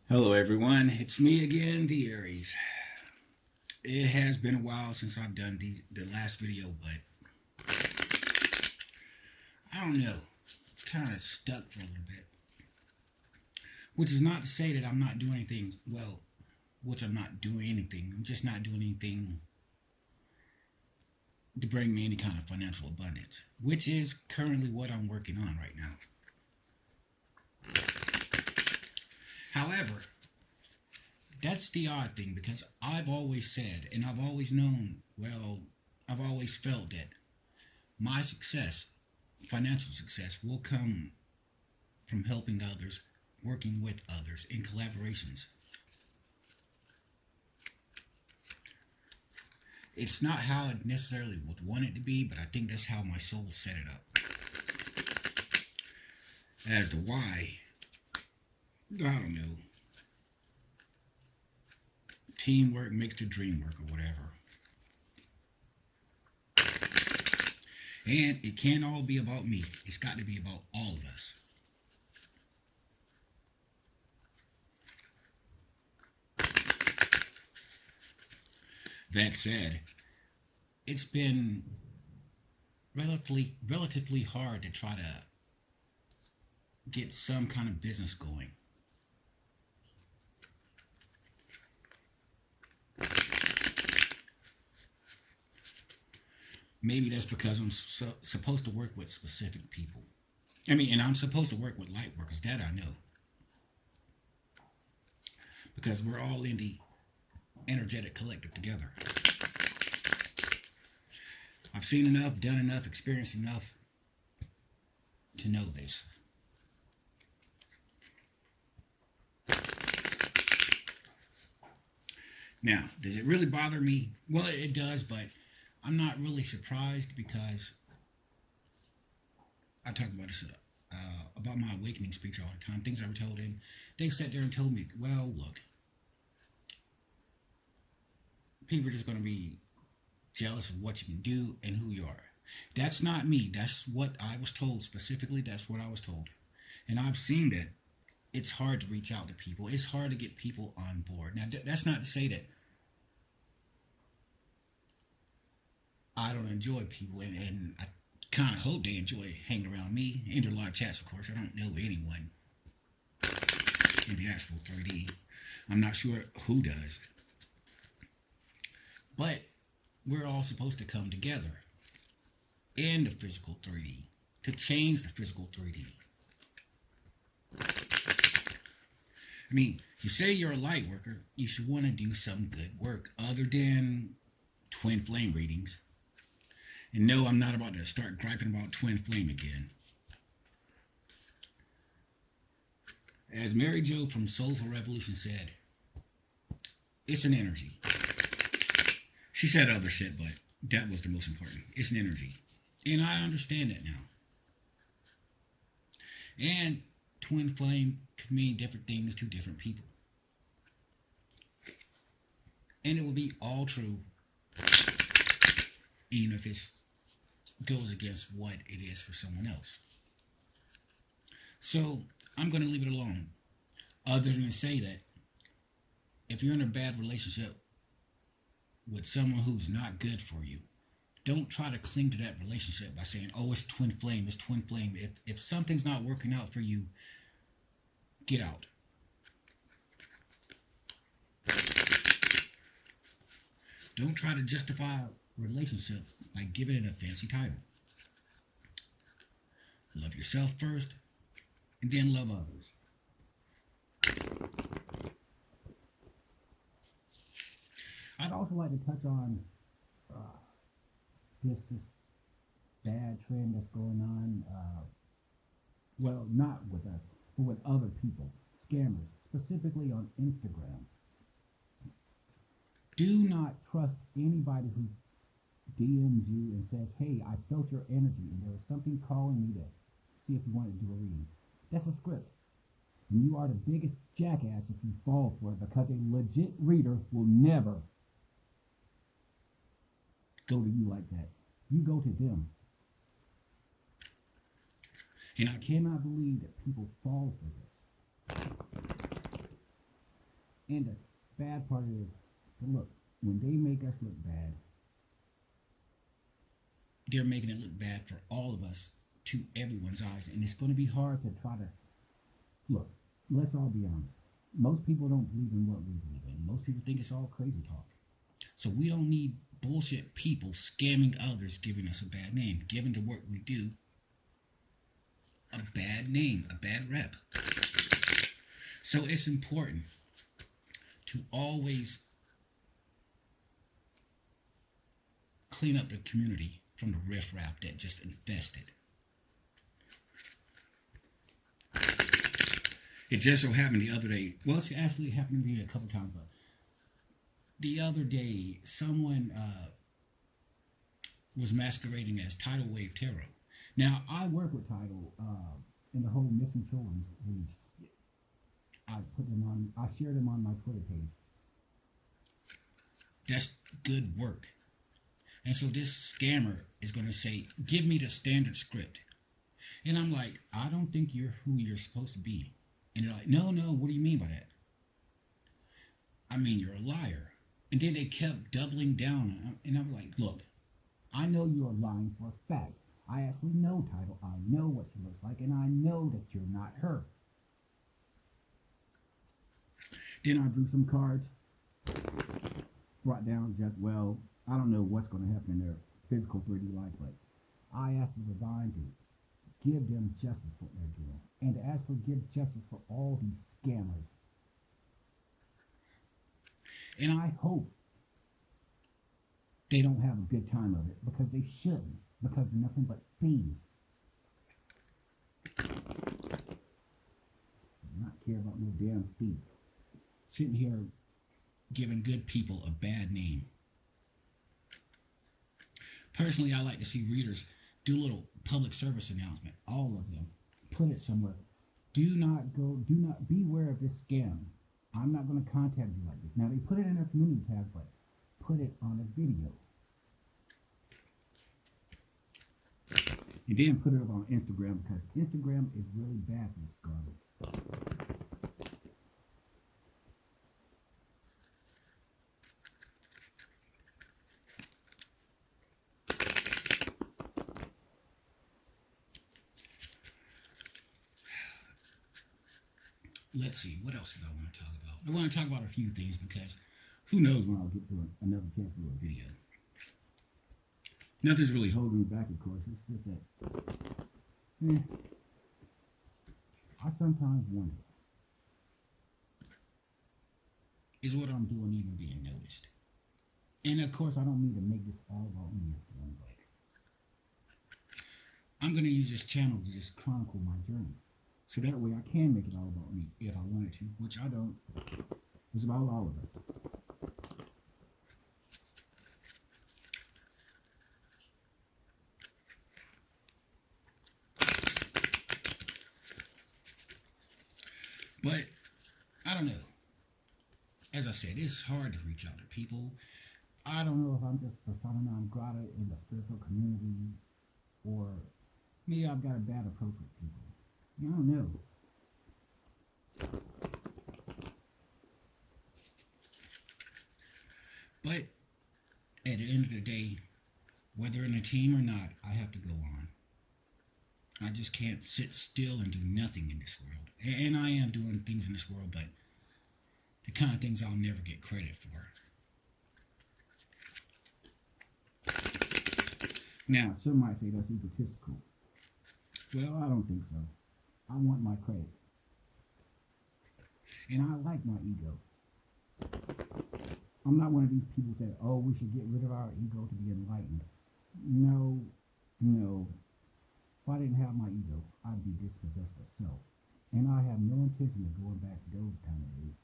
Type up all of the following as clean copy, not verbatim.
Hello, everyone. It's me again, the Aries. It has been a while since I've done the last video, but I don't know. Kind of stuck for a little bit. Which is not to say that I'm not doing anything. Well, which I'm not doing anything. I'm just not doing anything to bring me any kind of financial abundance, which is currently what I'm working on right now. However, that's the odd thing because I've always said and I've always known, well, I've always felt that my success, financial success, will come from helping others, working with others in collaborations. It's not how I necessarily would want it to be, but I think that's how my soul set it up. As to why, I don't know. Teamwork makes the dream work or whatever. And it can't all be about me. It's got to be about all of us. That said, it's been relatively hard to try to get some kind of business going. Maybe that's because I'm supposed to work with specific people. And I'm supposed to work with light workers, that I know. Because we're all in the energetic collective together. I've seen enough, done enough, experienced enough to know this. Now, does it really bother me? Well, it does, but I'm not really surprised because I talk about this about my awakening speech all the time. Things I were told, and they sat there and told me, "Well, look, people are just going to be jealous of what you can do and who you are." That's not me. That's what I was told specifically. That's what I was told, and I've seen that it's hard to reach out to people. It's hard to get people on board. Now, that's not to say that I don't enjoy people, and I kind of hope they enjoy hanging around me in their live chats. Of course, I don't know anyone in the actual 3D. I'm not sure who does, but we're all supposed to come together in the physical 3D to change the physical 3D. You say you're a light worker, you should want to do some good work other than twin flame readings. And no, I'm not about to start griping about twin flame again. As Mary Jo from Soulful Revolution said, it's an energy. She said other shit, but that was the most important. It's an energy. And I understand that now. And twin flame could mean different things to different people. And it will be all true, even if it goes against what it is for someone else. So I'm going to leave it alone. Other than to say that if you're in a bad relationship with someone who's not good for you, don't try to cling to that relationship by saying, "Oh, it's twin flame, it's twin flame." If something's not working out for you, get out. Don't try to justify a relationship by giving it a fancy title. Love yourself first, and then love others. I'd also like to touch on this bad trend that's going on. Well, not with us, but with other people, scammers, specifically on Instagram. Do not trust anybody who DMs you and says, "Hey, I felt your energy and there was something calling me to see if you want to do a reading." That's a script. And you are the biggest jackass if you fall for it, because a legit reader will never go to you like that. You go to them. And I cannot believe that people fall for this. And the bad part is, look, when they make us look bad, they're making it look bad for all of us to everyone's eyes. And it's going to be hard to try to look. Let's all be honest. Most people don't believe in what we believe in. Most people think it's all crazy talk. So we don't need bullshit people scamming others, giving us a bad name, giving the work we do a bad name, a bad rep. So it's important to always clean up the community from the riffraff that just infested. It just so happened the other day, well, it's actually happened to me a couple times, but the other day, someone was masquerading as Tidal Wave Tarot. Now, I work with Tidal in the whole missing children leads. I share them on my Twitter page. That's good work. And so this scammer is going to say, give me the standard script. And I'm like, I don't think you're who you're supposed to be. And they're like, no, what do you mean by that? I mean, you're a liar. And then they kept doubling down. And I'm like, look, I know you're lying for a fact. I actually know Tidal. I know what she looks like. And I know that you're not her. Then I drew some cards. Brought down just, well, I don't know what's going to happen in their physical 3D life, but I asked the divine to give them justice for what they're doing. And to ask for give justice for all these scammers. And I hope they don't have a good time of it, because they shouldn't, because they're nothing but thieves. Not care about no damn thief. Sitting here giving good people a bad name. Personally, I like to see readers do a little public service announcement, all of them. Put it somewhere. Do not beware of this scam. I'm not going to contact you like this. Now, they put it in their community tab, but put it on a video. And then put it up on Instagram, because Instagram is really bad for this garbage. Let's see, what else do I want to talk about? I want to talk about a few things, because who knows when I'll get to another chance to do a video. Nothing's really holding me back, of course. It's just that I sometimes wonder, is what I'm doing even being noticed? And of course, I don't mean to make this all about me, but I'm going to use this channel to just chronicle my journey. So that way I can make it all about me if I wanted to, which I don't. It's about all of us. But I don't know. As I said, it's hard to reach out to people. I don't know if I'm just persona non grata in the spiritual community, or maybe I've got a bad approach with people. I don't know. But at the end of the day, whether in a team or not, I have to go on. I just can't sit still and do nothing in this world. And I am doing things in this world, but the kind of things I'll never get credit for. Now, some might say that's egotistical. Well, I don't think so. I want my credit. And I like my ego. I'm not one of these people that, oh, we should get rid of our ego to be enlightened. No. If I didn't have my ego, I'd be dispossessed of self. And I have no intention of going back to those kind of days.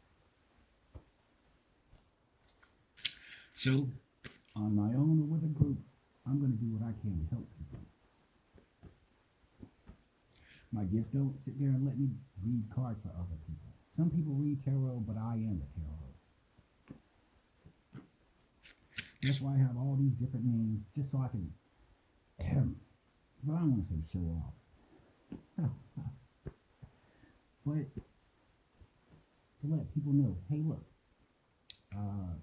So, on my own or with a group, I'm going to do what I can to help people. My gifts don't sit there and let me read cards for other people. Some people read tarot, but I am the tarot. That's why I have all these different names, just so I can, well, I don't want to say show off. But to let people know, hey, look, uh,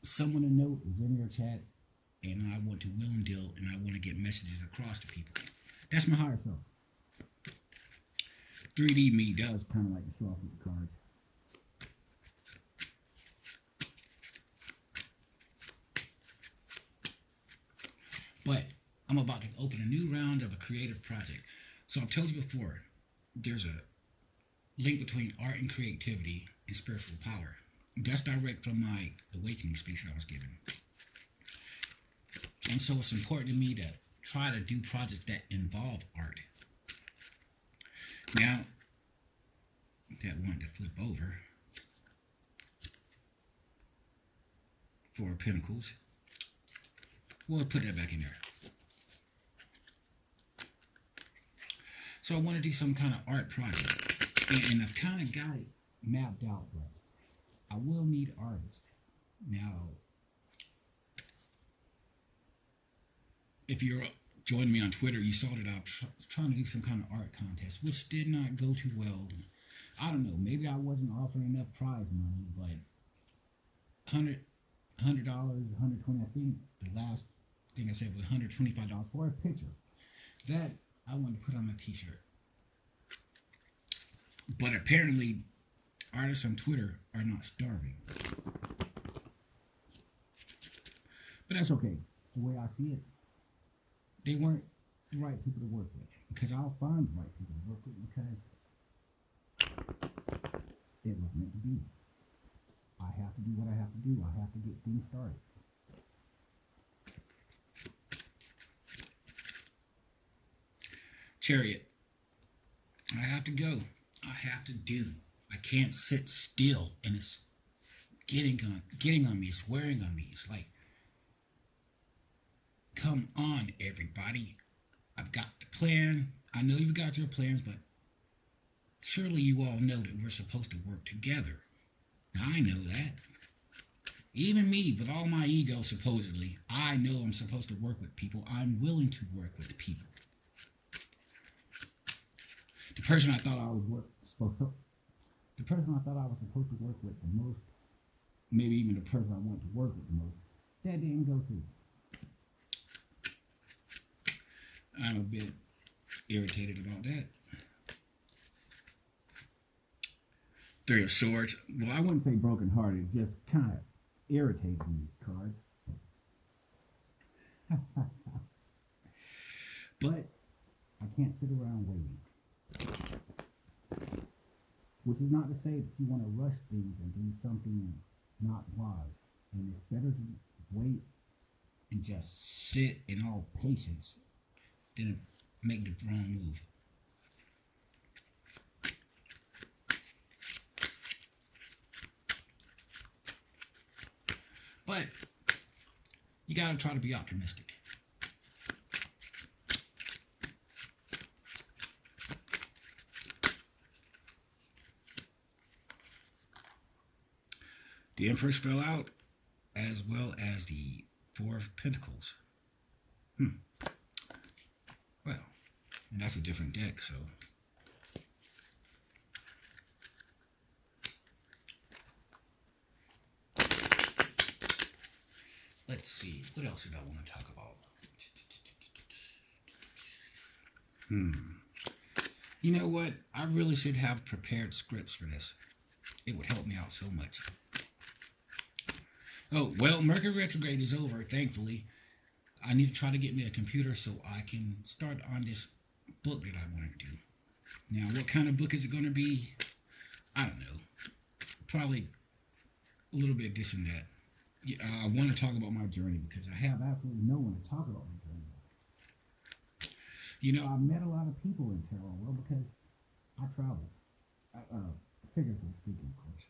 someone to note is in your chat, and I want to will and deal, and I want to get messages across to people. That's my higher self. 3D me does kind of like to show off with the cards. But I'm about to open a new round of a creative project. So I've told you before, there's a link between art and creativity and spiritual power. That's direct from my awakening speech that I was given. And so it's important to me to try to do projects that involve art. Now, that wanted to flip over. 4 of Pentacles. We'll put that back in there. So I want to do some kind of art project. And I've kind of got it mapped out, but I will need artists. Now, if you're joining me on Twitter, you saw that I was trying to do some kind of art contest, which did not go too well. I don't know, maybe I wasn't offering enough prize money, but $100, $120, I think the last thing I said was $125 for a picture. That I wanted to put on a t-shirt. But apparently, artists on Twitter are not starving. But that's okay. The way I see it, they weren't the right people to work with. Because I'll find the right people to work with because it was meant to be. I have to do what I have to do. I have to get things started. Chariot. I have to go. I have to do. I can't sit still, and it's getting on me. It's wearing on me. It's like, come on, everybody. I've got the plan. I know you've got your plans, but surely you all know that we're supposed to work together. Now, I know that. Even me, with all my ego, supposedly, I know I'm supposed to work with people. I'm willing to work with people. The person I thought I was supposed to work with the most, maybe even the person I wanted to work with the most, that didn't go through. I'm a bit irritated about that. 3 of Swords. Well, I wouldn't say brokenhearted, just kind of irritates me, cards. But I can't sit around waiting. Which is not to say that you want to rush things and do something not wise. And it's better to wait and just sit in all patience than make the wrong move. But you got to try to be optimistic. The Empress fell out, as well as the 4 of Pentacles. Well, and that's a different deck, so. Let's see, what else did I want to talk about? You know what? I really should have prepared scripts for this. It would help me out so much. Oh, well, Mercury retrograde is over, thankfully. I need to try to get me a computer so I can start on this book that I want to do. Now, what kind of book is it going to be? I don't know. Probably a little bit this and that. Yeah, I want to talk about my journey because I have absolutely no one to talk about my journey. You know, I met a lot of people in tarot world because I travel. Figuratively speaking, of course.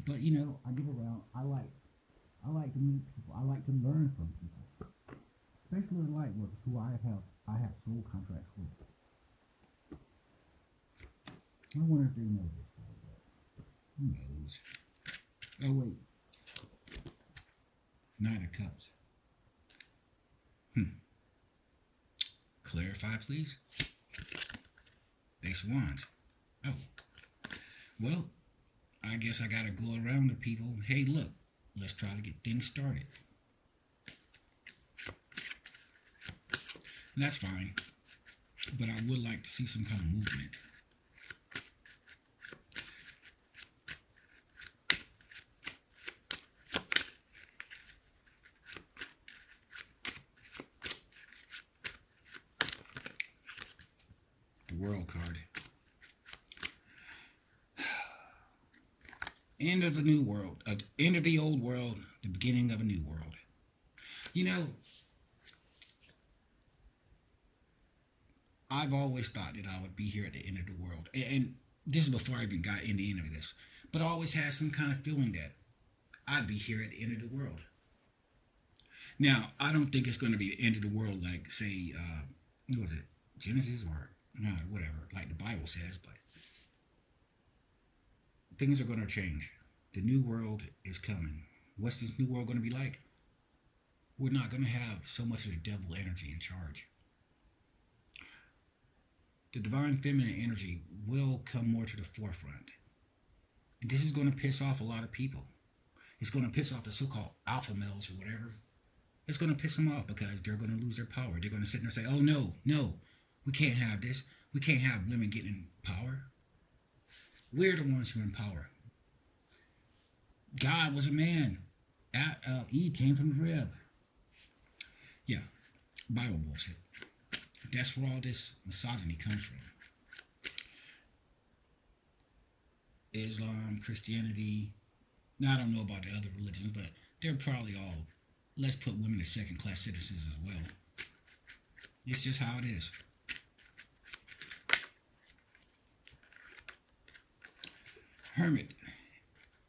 But, you know, I get around. I like to meet people. I like to learn from people, especially the light workers who I have soul contracts with. I wonder if they know this guy, but who knows? Oh wait, 9 of Cups. Clarify, please. Ace of Wands. Oh, well, I guess I gotta go around to people. Hey, look, let's try to get things started. And that's fine, but I would like to see some kind of movement. The World card. End of a new world. End of the old world, the beginning of a new world. You know, I've always thought that I would be here at the end of the world. And this is before I even got into any of this. But I always had some kind of feeling that I'd be here at the end of the world. Now, I don't think it's going to be the end of the world like, say, what was it? Genesis or no, whatever, like the Bible says, but things are going to change. The new world is coming. What's this new world going to be like? We're not going to have so much of the devil energy in charge. The divine feminine energy will come more to the forefront. And this is going to piss off a lot of people. It's going to piss off the so-called alpha males or whatever. It's going to piss them off because they're going to lose their power. They're going to sit there and say, oh, no, no, we can't have this. We can't have women getting in power. We're the ones who are in power. God was a man. Eve came from the rib. Yeah, Bible bullshit. That's where all this misogyny comes from. Islam, Christianity. Now, I don't know about the other religions, but they're probably all, let's put women as second-class citizens as well. It's just how it is. Hermit,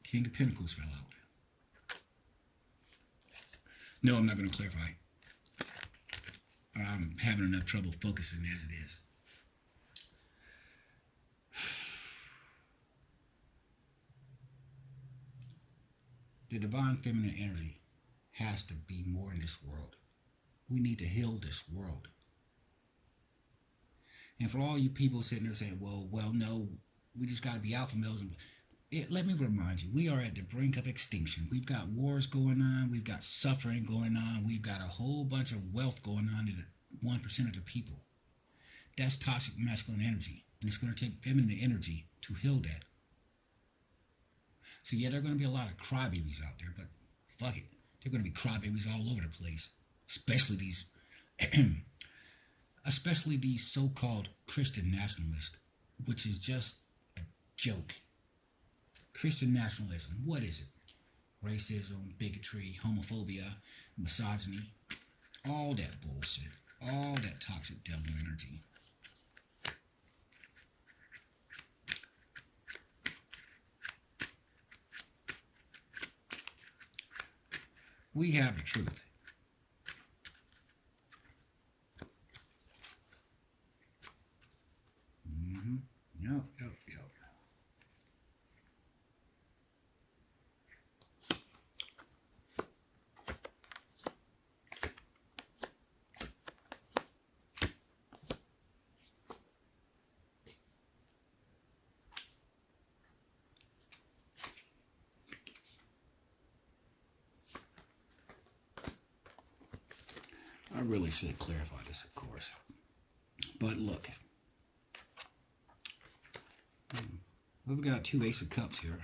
King of Pentacles fell out. No, I'm not going to clarify. I'm having enough trouble focusing as it is. The divine feminine energy has to be more in this world. We need to heal this world. And for all you people sitting there saying, well, no, we just got to be alpha males. Let me remind you, we are at the brink of extinction. We've got wars going on. We've got suffering going on. We've got a whole bunch of wealth going on to the 1% of the people. That's toxic masculine energy. And it's going to take feminine energy to heal that. So yeah, there are going to be a lot of crybabies out there, but fuck it. There are going to be crybabies all over the place. Especially these so-called Christian nationalists, which is just a joke. Christian nationalism, what is it? Racism, bigotry, homophobia, misogyny, all that bullshit, all that toxic devil energy. We have the truth. Yep. I really should clarify this, of course. But look, we've got 2 Ace of Cups here.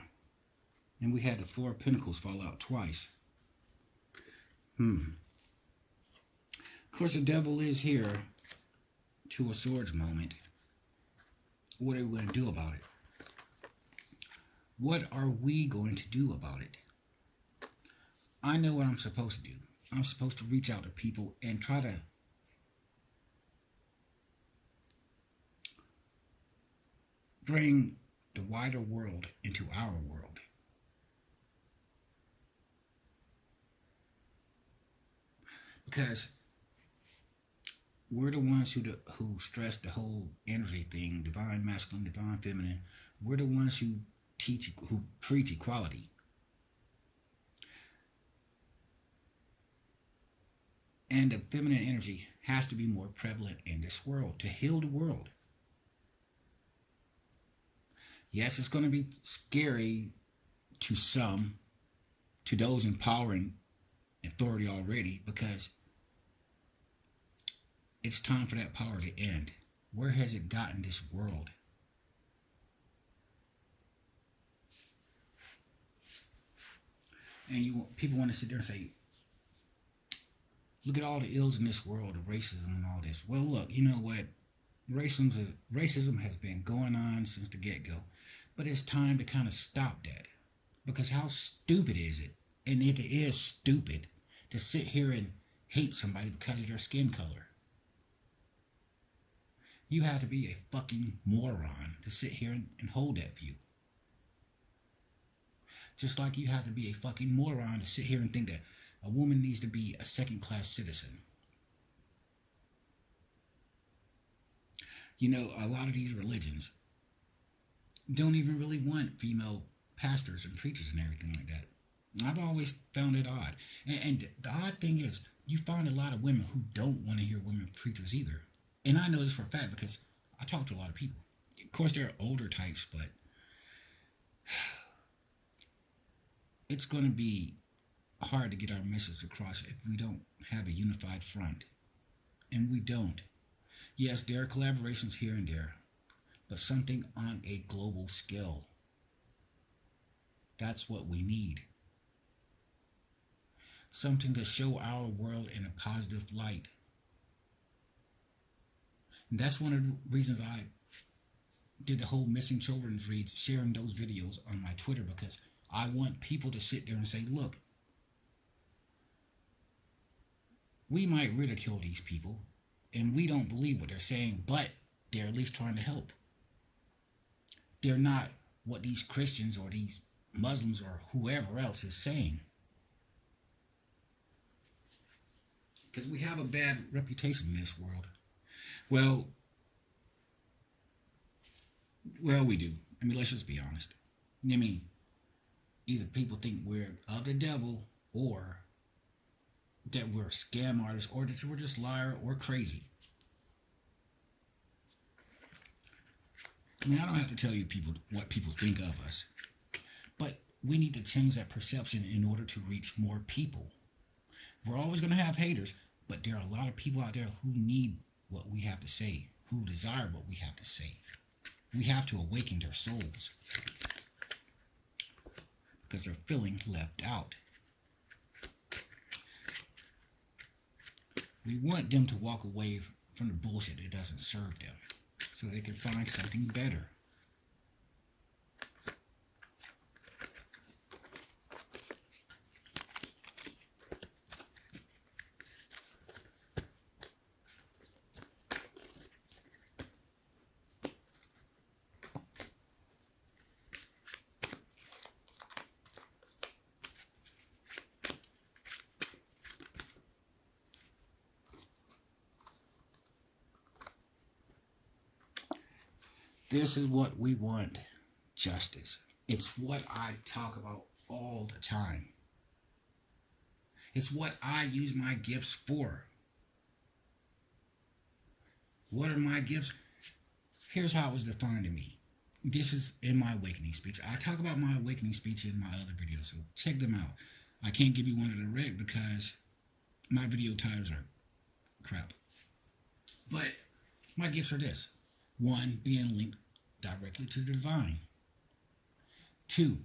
And we had the 4 of Pentacles fall out twice. Of course, the devil is here. 2 of Swords moment. What are we going to do about it? What are we going to do about it? I know what I'm supposed to do. I'm supposed to reach out to people and try to bring the wider world into our world. Because we're the ones who stress the whole energy thing, divine masculine, divine feminine. We're the ones who preach equality. And the feminine energy has to be more prevalent in this world to heal the world. Yes, it's going to be scary to some, to those in power and authority already, because it's time for that power to end. Where has it gotten this world? And people want to sit there and say, look at all the ills in this world, the racism and all this. Well, look, you know what? Racism has been going on since the get-go. But it's time to kind of stop that. Because how stupid is it? And it is stupid to sit here and hate somebody because of their skin color. You have to be a fucking moron to sit here and hold that view. Just like you have to be a fucking moron to sit here and think that a woman needs to be a second-class citizen. You know, a lot of these religions don't even really want female pastors and preachers and everything like that. I've always found it odd. And the odd thing is, you find a lot of women who don't want to hear women preachers either. And I know this for a fact because I talk to a lot of people. Of course, there are older types, but it's going to be hard to get our message across if we don't have a unified front. And we don't. Yes, there are collaborations here and there, but something on a global scale. That's what we need. Something to show our world in a positive light. And that's one of the reasons I did the whole missing children's reads, sharing those videos on my Twitter, because I want people to sit there and say, look, we might ridicule these people, and we don't believe what they're saying, but they're at least trying to help. They're not what these Christians or these Muslims or whoever else is saying. Because we have a bad reputation in this world. Well, we do. I mean, let's just be honest. I mean, either people think we're of the devil, or that we're scam artists, or that we're just liar or crazy. I mean, I don't have to tell you people what people think of us, but we need to change that perception in order to reach more people. We're always going to have haters, but there are a lot of people out there who need what we have to say, who desire what we have to say. We have to awaken their souls because they're feeling left out. We want them to walk away from the bullshit that doesn't serve them so they can find something better. This is what we want, justice. It's what I talk about all the time. It's what I use my gifts for. What are my gifts? Here's how it was defined to me. This is in my awakening speech. I talk about my awakening speech in my other videos, so check them out. I can't give you one direct because my video titles are crap. But my gifts are this. 1, being linked directly to the divine. 2,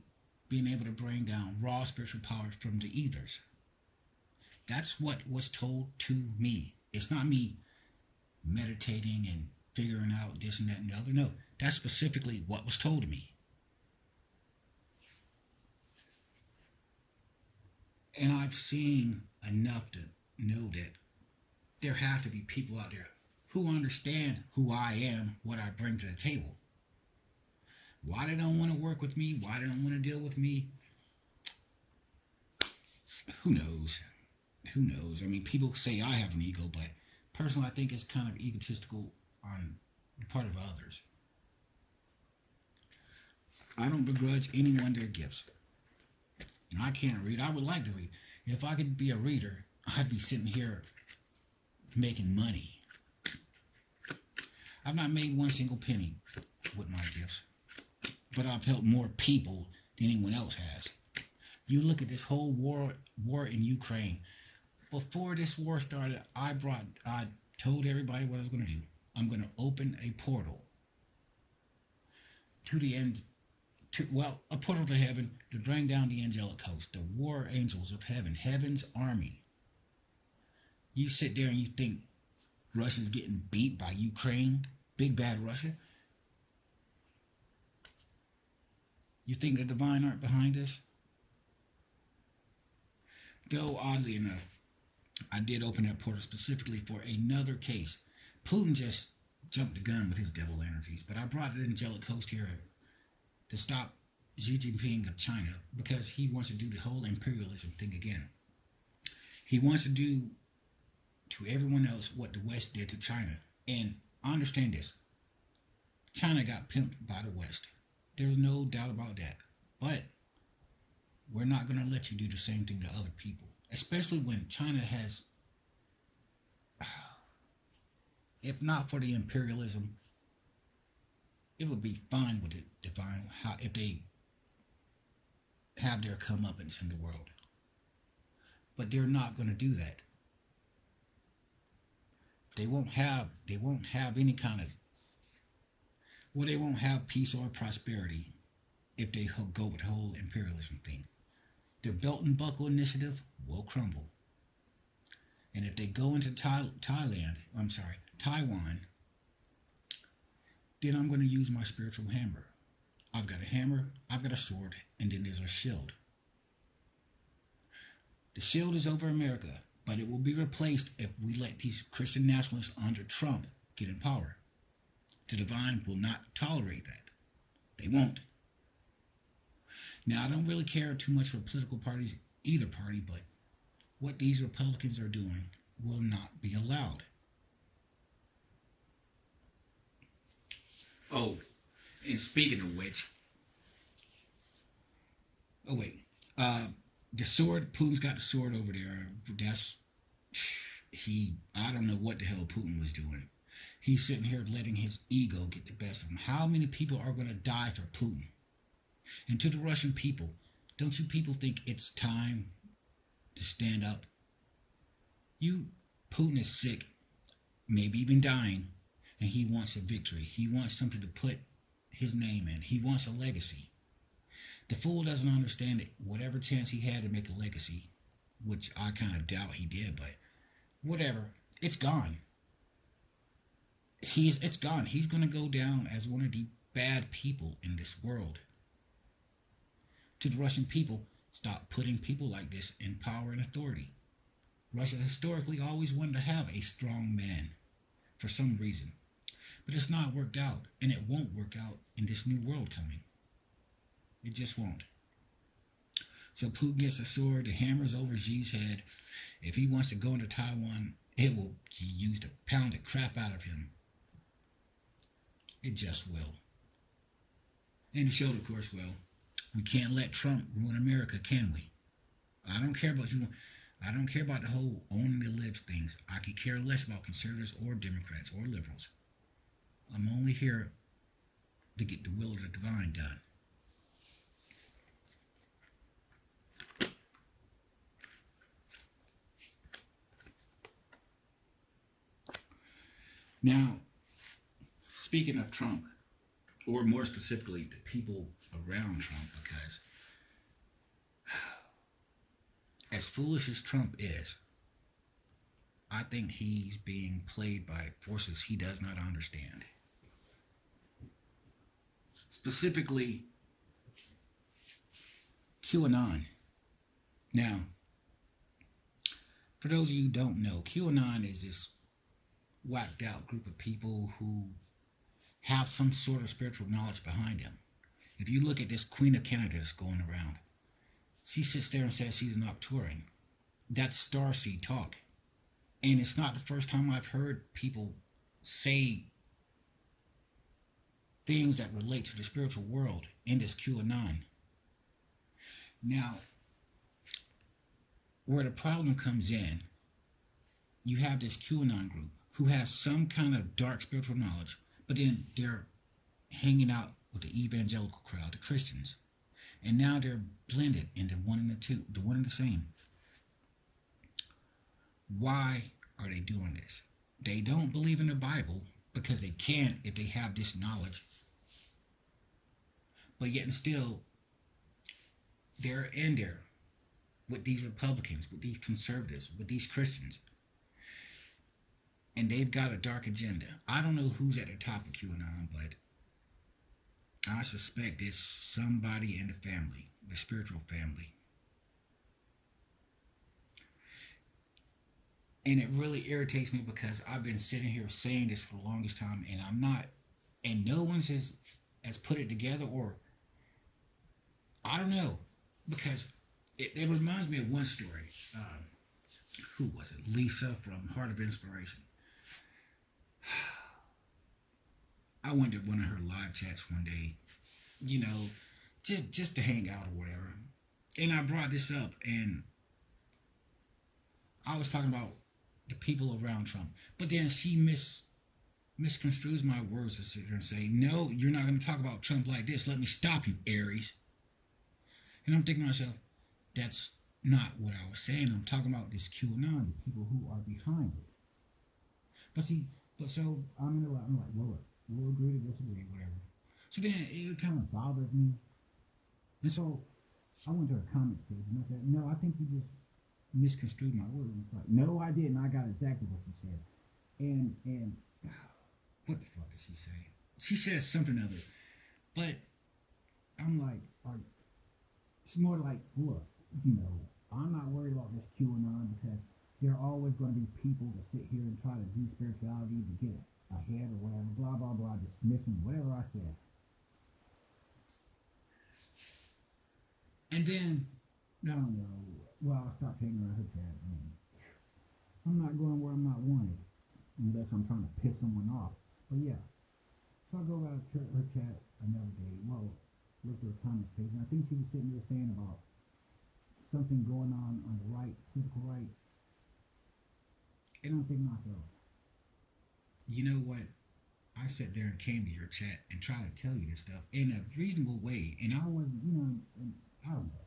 being able to bring down raw spiritual power from the ethers. That's what was told to me. It's not me meditating and figuring out this and that and the other. No, that's specifically what was told to me. And I've seen enough to know that there have to be people out there who understand who I am, what I bring to the table. Why they don't want to work with me, why they don't want to deal with me, who knows? Who knows? I mean, people say I have an ego, but personally I think it's kind of egotistical on the part of others. I don't begrudge anyone their gifts. I can't read. I would like to read. If I could be a reader, I'd be sitting here making money. I've not made one single penny with my gifts. but I've helped more people than anyone else has. You look at this whole war in Ukraine. Before this war started, I told everybody what I was going to do. I'm going to open a portal to the end, a portal to heaven to bring down the angelic host, the war angels of heaven, heaven's army. You sit there and you think Russia's getting beat by Ukraine, big bad Russia. You think the divine aren't behind this? Though, oddly enough, I did open that portal specifically for another case. Putin just jumped the gun with his devil energies, but I brought the angelic host here to stop Xi Jinping of China because he wants to do the whole imperialism thing again. He wants to do to everyone else what the West did to China. And I understand this. China got pimped by the West. There's no doubt about that. But we're not going to let you do the same thing to other people. Especially when China has, if not for the imperialism, it would be fine with the divine if they have their comeuppance in the world. But they're not going to do that. They won't have any kind of, they won't have peace or prosperity if they go with the whole imperialism thing. Their Belt and Buckle Initiative will crumble. And if they go into Taiwan, then I'm going to use my spiritual hammer. I've got a hammer, I've got a sword, and then there's a shield. The shield is over America, but it will be replaced if we let these Christian nationalists under Trump get in power. The divine will not tolerate that. They won't. Now, I don't really care too much for political parties, either party, but what these Republicans are doing will not be allowed. Oh, and speaking of which, the sword, Putin's got the sword over there. I don't know what the hell Putin was doing. He's sitting here letting his ego get the best of him. How many people are going to die for Putin? And to the Russian people, don't you people think it's time to stand up? Putin is sick, maybe even dying, and he wants a victory. He wants something to put his name in. He wants a legacy. The fool doesn't understand it. Whatever chance he had to make a legacy, which I kind of doubt he did, but whatever, it's gone. It's gone. He's going to go down as one of the bad people in this world. To the Russian people, stop putting people like this in power and authority. Russia historically always wanted to have a strong man for some reason. But it's not worked out, and it won't work out in this new world coming. It just won't. So Putin gets a sword, the hammer's over Xi's head. If he wants to go into Taiwan, it will be used to pound the crap out of him. It just will. And the show, of course, we can't let Trump ruin America, can we? I don't care about you. I don't care about the whole owning the libs things. I could care less about conservatives or Democrats or liberals. I'm only here to get the will of the divine done. Now, speaking of Trump, or more specifically, the people around Trump, because as foolish as Trump is, I think he's being played by forces he does not understand. Specifically, QAnon. Now, for those of you who don't know, QAnon is this whacked out group of people who have some sort of spiritual knowledge behind them. If you look at this Queen of Canada that's going around, she sits there and says she's not touring. That's starseed talk. And it's not the first time I've heard people say things that relate to the spiritual world in this QAnon. Now, where the problem comes in, you have this QAnon group who has some kind of dark spiritual knowledge, but then they're hanging out with the evangelical crowd, the Christians, and now they're blended into one and the two, the one and the same. Why are they doing this? They don't believe in the Bible because they can't if they have this knowledge. But yet and still, they're in there with these Republicans, with these conservatives, with these Christians. And they've got a dark agenda. I don't know who's at the top of QAnon, but I suspect it's somebody in the family, the spiritual family. And it really irritates me because I've been sitting here saying this for the longest time, and I'm not, and no one has put it together, or I don't know, because it reminds me of one story. Who was it? Lisa from Heart of Inspiration. I went to one of her live chats one day, you know, just to hang out or whatever, and I brought this up, and I was talking about the people around Trump, but then she misconstrues my words to sit there and say, "No, you're not going to talk about Trump like this. Let me stop you, Aries." And I'm thinking to myself, that's not what I was saying. I'm talking about this QAnon, the people who are behind it. But so I'm like, well, look, we'll agree to disagree, whatever. So then it kind of bothered me. And so I went to her comments page and I said, "No, I think you just misconstrued my words." And it's like, "No, I didn't. I got exactly what you said." And what the fuck did she say? She says something other. But I'm like, it's more like, look, I'm not worried about this QAnon because there are always going to be people that sit here and try to do spirituality to get ahead or whatever, blah, blah, blah, dismissing whatever I said. And then, I don't know, well, I stopped hanging around her chat. I'm not going where I'm not wanted unless I'm trying to piss someone off. But yeah, so I go around her chat another day. Well, look at her comment page, and I think she was sitting there saying about something going on the right, political right. And I'm thinking to myself, you know what? I sat there and came to your chat and tried to tell you this stuff in a reasonable way, and I wasn't, and I don't know,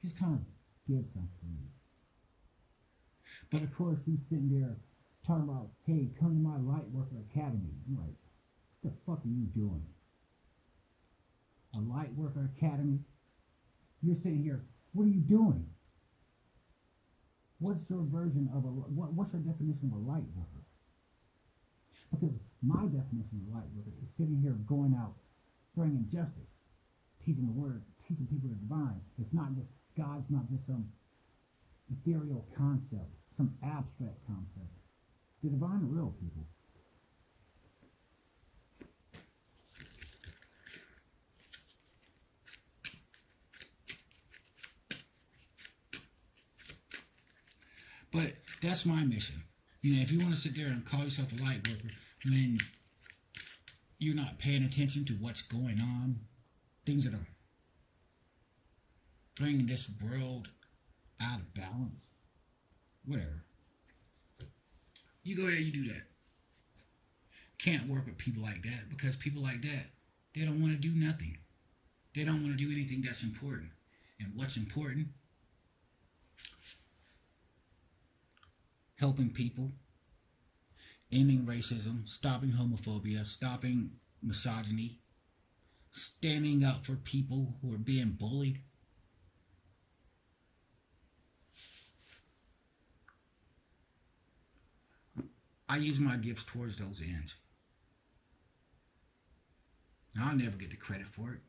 just kind of give something to me. But of course, he's sitting there talking about, "Hey, come to my Lightworker Academy." I'm like, what the fuck are you doing? A Lightworker Academy? You're sitting here, what are you doing? What's your version of what's your definition of a light worker? Because my definition of a light worker is sitting here going out, bringing justice, teaching the word, teaching people the divine. It's not just, God's not just some ethereal concept, some abstract concept. The divine are real, people. But that's my mission. If you want to sit there and call yourself a light worker when you're not paying attention to what's going on, things that are bringing this world out of balance, whatever. You go ahead, you do that. Can't work with people like that because people like that, they don't want to do nothing. They don't want to do anything that's important. And what's important? Helping people, ending racism, stopping homophobia, stopping misogyny, standing up for people who are being bullied. I use my gifts towards those ends. I'll never get the credit for it.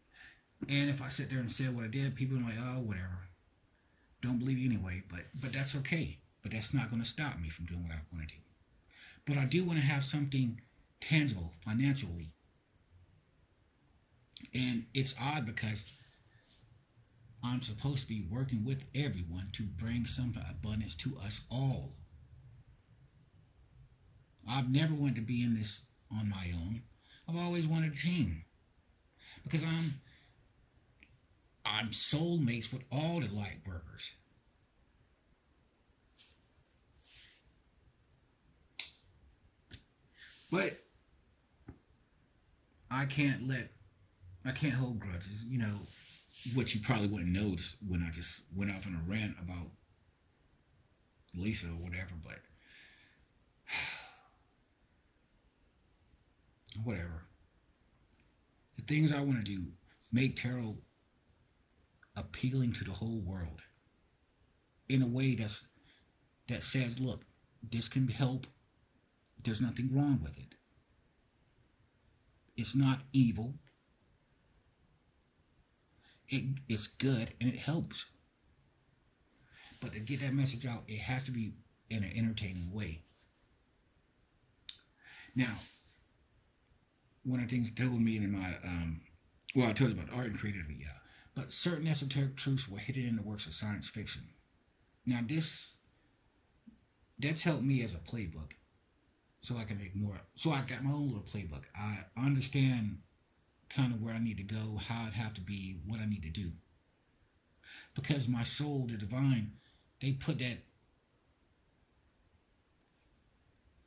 And if I sit there and say what I did, people are like, "Oh, whatever. Don't believe you anyway." But that's okay. But that's not going to stop me from doing what I want to do. But I do want to have something tangible financially. And it's odd because I'm supposed to be working with everyone to bring some abundance to us all. I've never wanted to be in this on my own. I've always wanted a team. Because I'm soulmates with all the light workers. But I can't let I can't hold grudges. You know, which you probably wouldn't notice when I just went off on a rant about Lisa or whatever, but whatever. The things I want to do make tarot appealing to the whole world in a way that says, look, this can help. There's nothing wrong with it. It's not evil. It's good and it helps. But to get that message out, it has to be in an entertaining way. Now, one of the things told me in my well, I told you about art and creativity, yeah. But certain esoteric truths were hidden in the works of science fiction. Now that's helped me as a playbook, so I can ignore it. So I got my own little playbook. I understand kind of where I need to go, how I'd have to be, what I need to do. Because my soul, the divine, they put that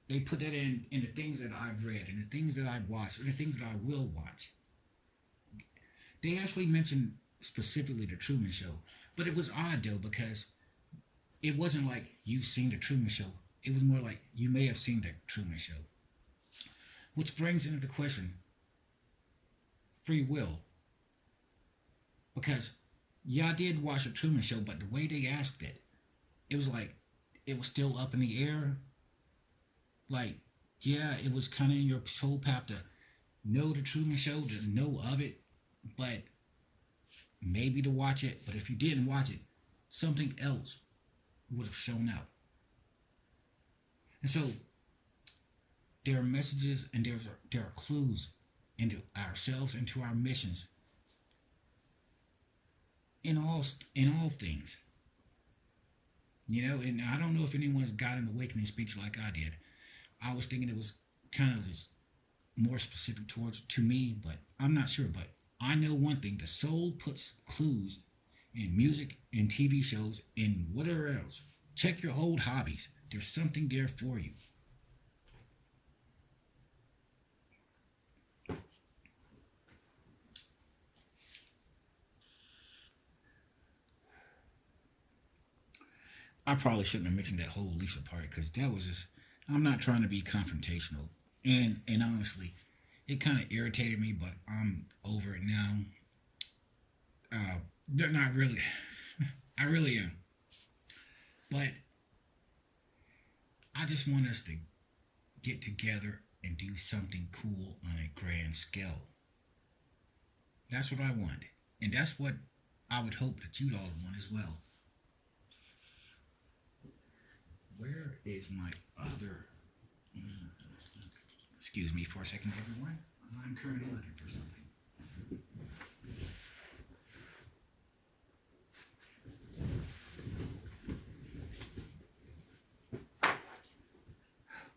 in the things that I've read and the things that I've watched and the things that I will watch. They actually mentioned specifically the Truman Show, but it was odd though because it wasn't like you've seen the Truman Show. It was more like you may have seen the Truman Show, which brings into the question free will. Because yeah, I did watch the Truman Show, but the way they asked it, it was like it was still up in the air. Like, yeah, it was kind of in your soul path to know the Truman Show, to know of it, but maybe to watch it. But if you didn't watch it, something else would have shown up. And so there are messages and there are clues into ourselves and to our missions in all things. You know, and I don't know if anyone's got an awakening speech like I did. I was thinking it was kind of just more specific towards to me, but I'm not sure. But I know one thing: the soul puts clues in music, in TV shows, in whatever else. Check your old hobbies. There's something there for you. I probably shouldn't have mentioned that whole Lisa part because that was just. I'm not trying to be confrontational, and honestly, it kind of irritated me, but I'm over it now. Not really. I really am. But I just want us to get together and do something cool on a grand scale. That's what I want. And that's what I would hope that you'd all want as well. Where is my other. Excuse me for a second, everyone. I'm currently looking for something.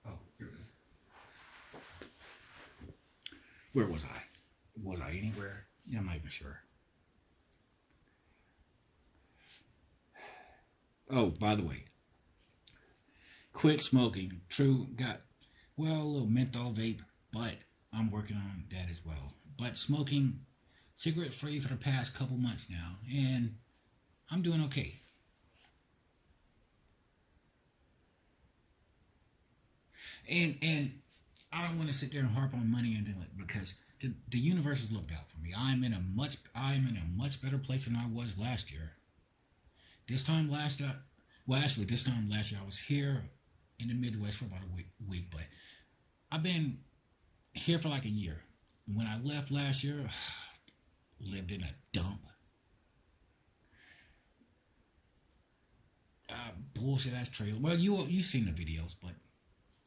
Oh, here we go. Where was I? Was I anywhere? Yeah, I'm not even sure. Oh, by the way, quit smoking. True, got, well, a little menthol vape, but I'm working on that as well. But smoking cigarette free for the past couple months now, and I'm doing okay. And I don't want to sit there and harp on money and do it because the universe has looked out for me. I'm in a much better place than I was last year. This time last year, well, actually, this time last year I was here in the Midwest for about a week, but I've been here for like a year. When I left last year, lived in a dump, bullshit ass trailer. Well, you've seen the videos, but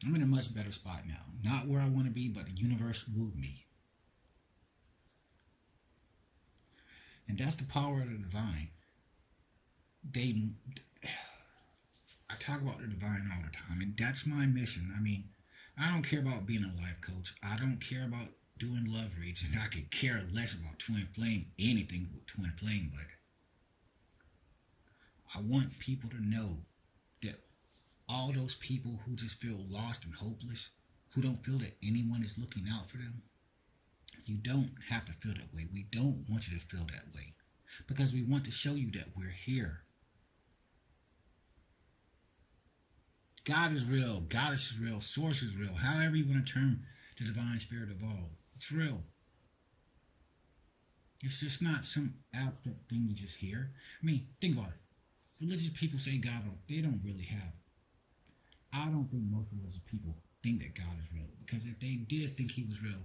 I'm in a much better spot now. Not where I want to be, but the universe wooed me, and that's the power of the divine. They, I talk about the divine all the time, and that's my mission. I mean, I don't care about being a life coach. I don't care about doing love reads, and I could care less about twin flame anything with twin flame. But I want people to know that all those people who just feel lost and hopeless, who don't feel that anyone is looking out for them, You don't have to feel that way. We don't want you to feel that way because we want to show you that we're here. God is real. Goddess is real. Source is real. However you want to term the divine spirit of all, it's real. It's just not some abstract thing you just hear. I mean, think about it. Religious people say God, they don't really have. I don't think most religious people think that God is real. Because if they did think he was real,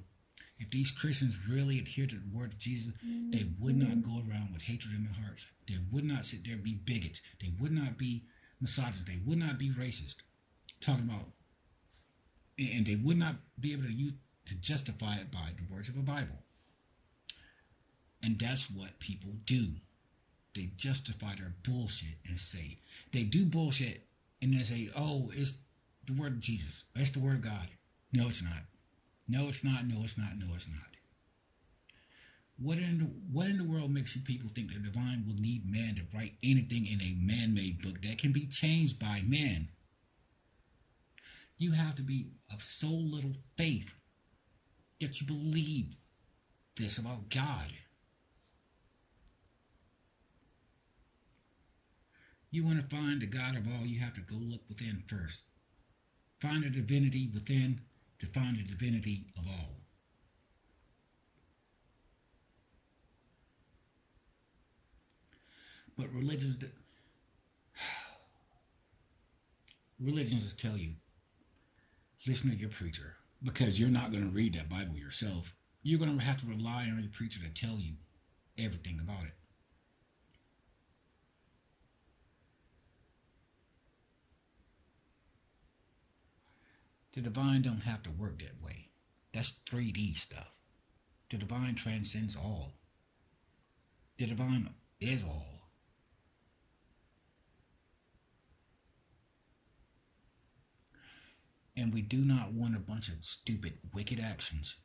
if these Christians really adhere to the word of Jesus, they would not go around with hatred in their hearts. They would not sit there and be bigots. They would not be misogynist. They would not be racist. Talking about, and they would not be able to justify it by the words of the Bible. And that's what people do. They justify their bullshit and say, they do bullshit and then say, oh, it's the word of Jesus. It's the word of God. No, it's not. No, it's not. No, it's not. No, it's not. What in the world makes you people think the divine will need man to write anything in a man-made book that can be changed by man? You have to be of so little faith that you believe this about God. You want to find the God of all, you have to go look within first. Find the divinity within to find the divinity of all. But religions just tell you, listen to your preacher, because you're not going to read that Bible yourself. You're going to have to rely on your preacher to tell you everything about it. The divine don't have to work that way. That's 3D stuff. The divine transcends all. The divine is all. And we do not want a bunch of stupid, wicked actions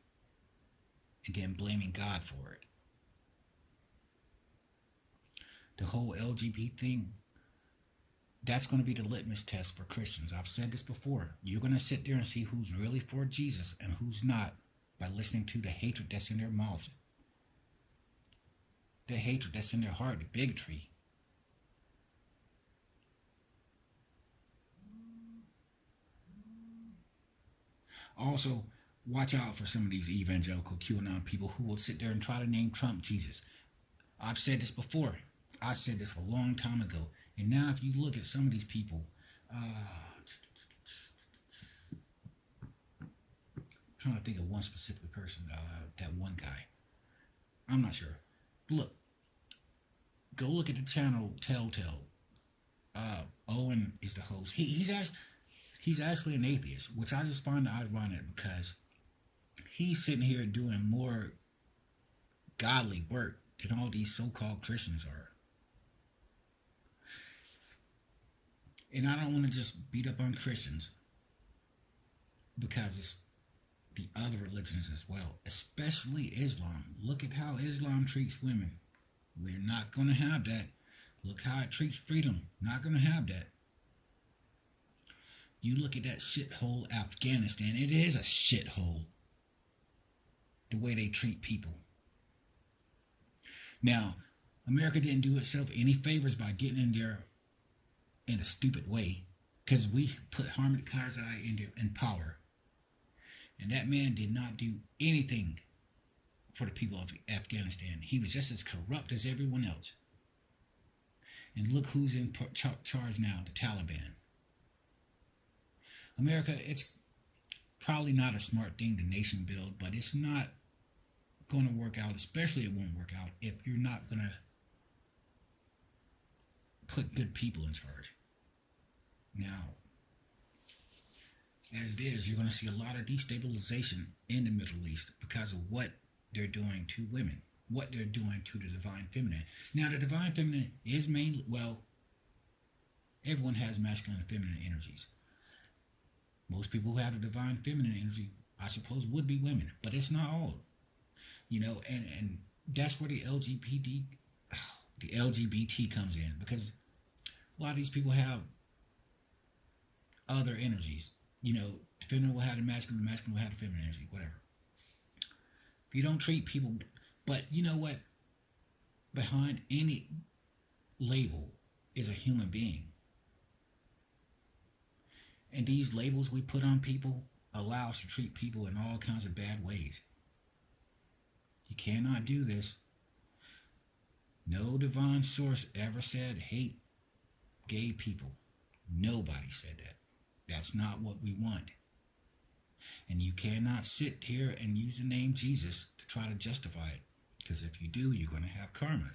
and then blaming God for it. The whole LGBT thing, that's going to be the litmus test for Christians. I've said this before. You're going to sit there and see who's really for Jesus and who's not by listening to the hatred that's in their mouths. The hatred that's in their heart, the bigotry. Also, watch out for some of these evangelical QAnon people who will sit there and try to name Trump Jesus. I've said this before. I said this a long time ago. And now if you look at some of these people, I'm trying to think of one specific person, that one guy. I'm not sure. Look, go look at the channel Telltale. Owen is the host. He's actually an atheist, which I just find ironic because he's sitting here doing more godly work than all these so-called Christians are. And I don't want to just beat up on Christians because it's the other religions as well, especially Islam. Look at how Islam treats women. We're not going to have that. Look how it treats freedom. Not going to have that. You look at that shithole Afghanistan. It is a shithole. The way they treat people. Now, America didn't do itself any favors by getting in there in a stupid way, because we put Hamid Karzai in power, and that man did not do anything for the people of Afghanistan. He was just as corrupt as everyone else. And look who's in charge now, the Taliban. America, it's probably not a smart thing to nation build, but it's not going to work out, especially it won't work out if you're not going to put good people in charge. Now, as it is, you're going to see a lot of destabilization in the Middle East because of what they're doing to women, what they're doing to the divine feminine. Now, the divine feminine is mainly, well, everyone has masculine and feminine energies. Most people who have the divine feminine energy, I suppose, would be women, but it's not all. You know, and that's where the LGBT comes in, because a lot of these people have other energies. You know, the feminine will have the masculine will have the feminine energy, whatever. If you don't treat people, but you know what? Behind any label is a human being. And these labels we put on people allow us to treat people in all kinds of bad ways. You cannot do this. No divine source ever said hate gay people. Nobody said that. That's not what we want. And you cannot sit here and use the name Jesus to try to justify it. Because if you do, you're going to have karma.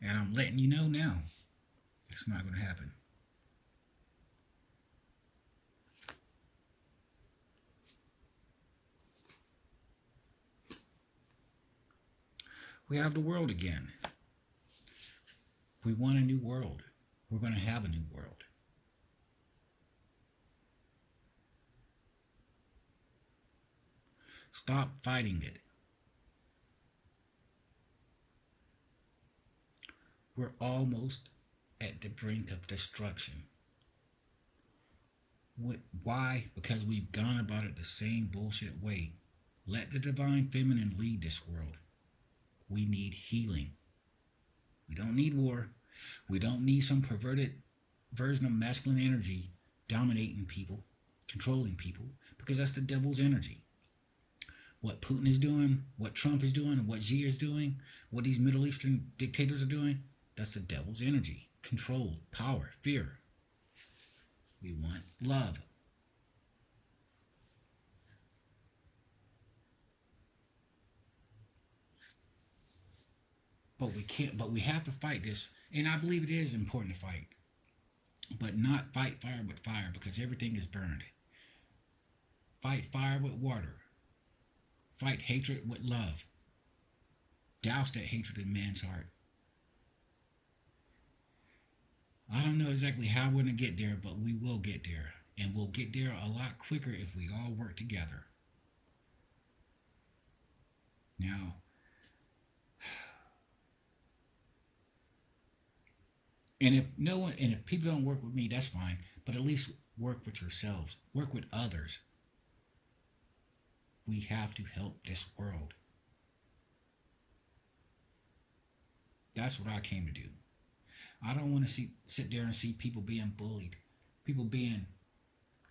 And I'm letting you know now, it's not going to happen. We have the world again. We want a new world. We're going to have a new world. Stop fighting it. We're almost at the brink of destruction. Why? Because we've gone about it the same bullshit way. Let the divine feminine lead this world. We need healing. We don't need war. We don't need some perverted version of masculine energy dominating people, controlling people, because that's the devil's energy. What Putin is doing, what Trump is doing, what Xi is doing, what these Middle Eastern dictators are doing, that's the devil's energy. Control, power, fear. We want love. But we can't, but we have to fight this. And I believe it is important to fight. But not fight fire with fire, because everything is burned. Fight fire with water. Fight hatred with love. Douse that hatred in man's heart. I don't know exactly how we're going to get there, but we will get there. And we'll get there a lot quicker if we all work together. Now, and if people don't work with me, that's fine. But at least work with yourselves. Work with others. We have to help this world. That's what I came to do. I don't want to sit there and see people being bullied. People being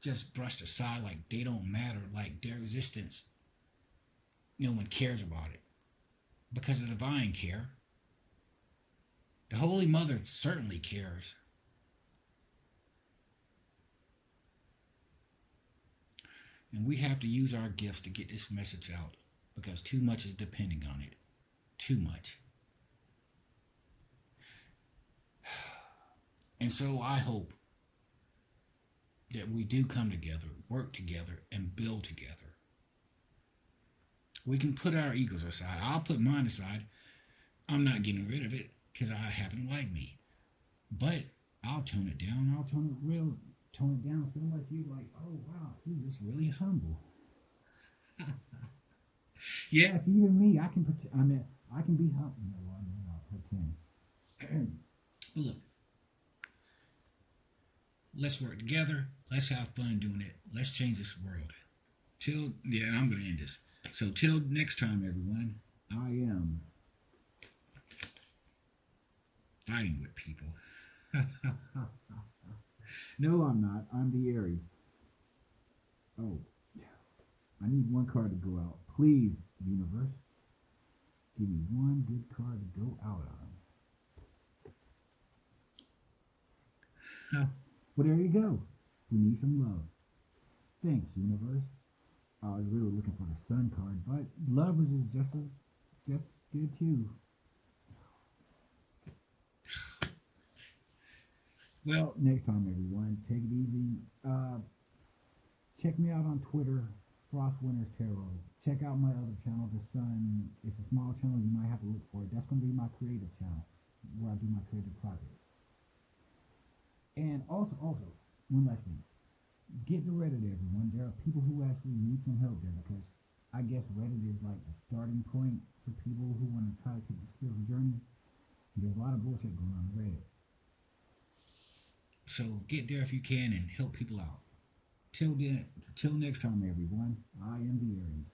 just brushed aside like they don't matter, like their existence, no one cares about it. Because the divine care. The Holy Mother certainly cares. And we have to use our gifts to get this message out, because too much is depending on it. Too much. And so I hope that we do come together, work together, and build together. We can put our egos aside. I'll put mine aside. I'm not getting rid of it because I happen to like me. But I'll tone it down. I'll tone it down so much you're like, oh wow, he's just really humble. Yeah, even me, I can be humble. No, I'm not pretend. But look, let's work together. Let's have fun doing it. Let's change this world. And I'm going to end this. So till next time, everyone, I am fighting with people. No, I'm not. I'm the Aries. Oh, I need one card to go out. Please, universe, give me one good card to go out on. Well, there you go. We need some love. Thanks, universe. I was really looking for the sun card, but lovers is just good too. Well, next time, everyone, take it easy. Check me out on Twitter, Frost Winters Tarot. Check out my other channel, The Sun. It's a small channel. You might have to look for it. That's going to be my creative channel, where I do my creative projects. And also, one last thing. Get to Reddit, everyone. There are people who actually need some help there, because I guess Reddit is like the starting point for people who want to try to take the spiritual journey. There's a lot of bullshit going on Reddit. So get there if you can and help people out. Till next time, everyone. I am the Aryan.